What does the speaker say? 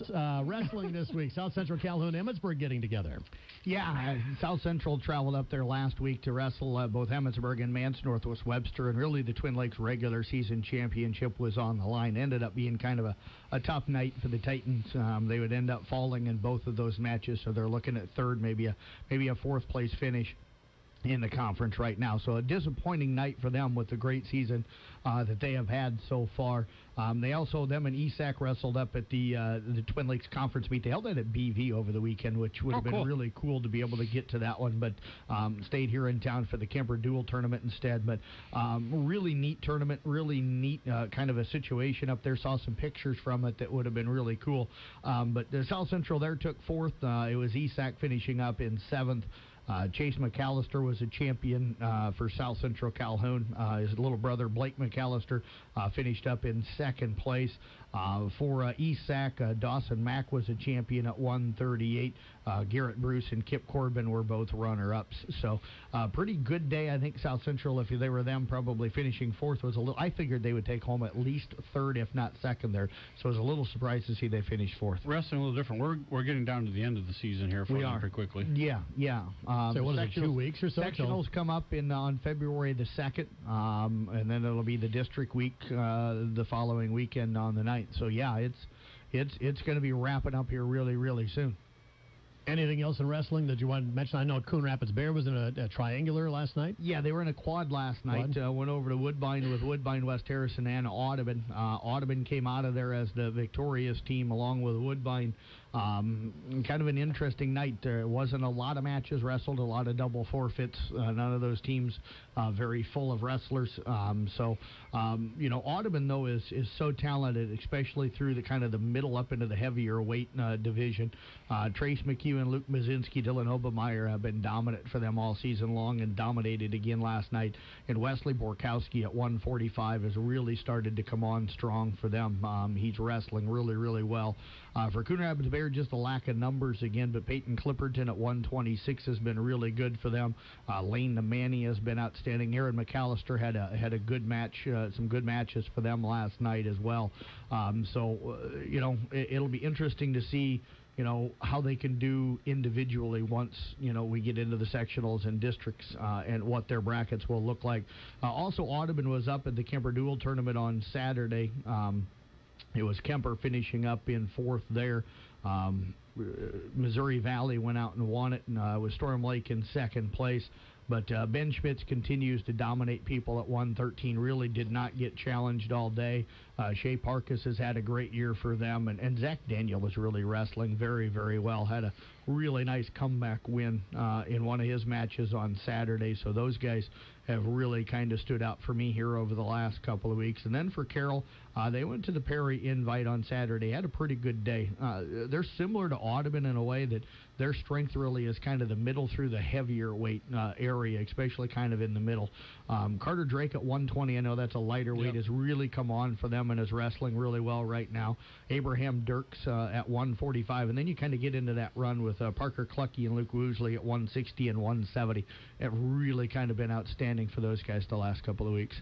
Wrestling this week. South Central Calhoun, Emmetsburg getting together. Yeah, South Central traveled up there last week to wrestle both Emmetsburg and Mance Northwest Webster, and really the Twin Lakes regular season championship was on the line. Ended up being kind of a tough night for the Titans. They would end up falling in both of those matches, so they're looking at third, maybe a fourth place finish in the conference right now. So a disappointing night for them with the great season that they have had so far. Them and ESAC wrestled up at the Twin Lakes Conference meet. They held that at BV over the weekend, which would have been really cool to be able to get to that one, but stayed here in town for the Kemper Dual tournament instead. But really neat tournament, really neat kind of a situation up there. Saw some pictures from it that would have been really cool. But the South Central there took fourth. It was ESAC finishing up in seventh. Chase McAllister was a champion for South Central Calhoun. His little brother, Blake McAllister, finished up in second place. For ESAC, Dawson Mack was a champion at 138. Garrett Bruce and Kip Corbin were both runner-ups. So, pretty good day. I think South Central, if they were them, probably finishing fourth was a little. I figured they would take home at least third, if not second there. So, I was a little surprised to see they finished fourth. Wrestling a little different. We're getting down to the end of the season here. We are pretty quickly. Yeah. So what is it, 2 weeks or so? Sectionals come up on February the 2nd, and then it'll be the district week the following weekend on the 9th. So, yeah, it's going to be wrapping up here really, really soon. Anything else in wrestling that you want to mention? I know Coon Rapids Bear was in a triangular last night. Yeah, they were in a quad last night. Went over to Woodbine with Woodbine, West Harrison, and Audubon. Audubon came out of there as the victorious team along with Woodbine. Kind of an interesting night. There wasn't a lot of matches wrestled, a lot of double forfeits. None of those teams very full of wrestlers. Audubon, though, is so talented, especially through the kind of the middle up into the heavier weight division. Trace McHugh and Luke Mazinski, Dylan Obermeyer have been dominant for them all season long and dominated again last night. And Wesley Borkowski at 145 has really started to come on strong for them. He's wrestling really, really well. For Coon Rapids Bear, just a lack of numbers again, but Peyton Clipperton at 126 has been really good for them. Lane Nemani has been outstanding. Aaron McAllister had a good match, some good matches for them last night as well. It'll be interesting to see how they can do individually once, we get into the sectionals and districts and what their brackets will look like. Also, Audubon was up at the Kemper Dual tournament on Saturday. It was Kemper finishing up in fourth there. Missouri Valley went out and won it, and was Storm Lake in second place. But Ben Schmitz continues to dominate people at 113. Really did not get challenged all day. Shea Parkus has had a great year for them. And Zach Daniel is really wrestling very, very well. Had a really nice comeback win in one of his matches on Saturday. So those guys have really kind of stood out for me here over the last couple of weeks. And then for Carroll, they went to the Perry Invite on Saturday. Had a pretty good day. They're similar to Audubon in a way that their strength really is kind of the middle through the heavier weight area, especially kind of in the middle. Carter Drake at 120, I know that's a lighter weight, has really come on for them and is wrestling really well right now. Abraham Dirks at 145, and then you kind of get into that run with Parker Clucky and Luke Woosley at 160 and 170. Have really kind of been outstanding for those guys the last couple of weeks.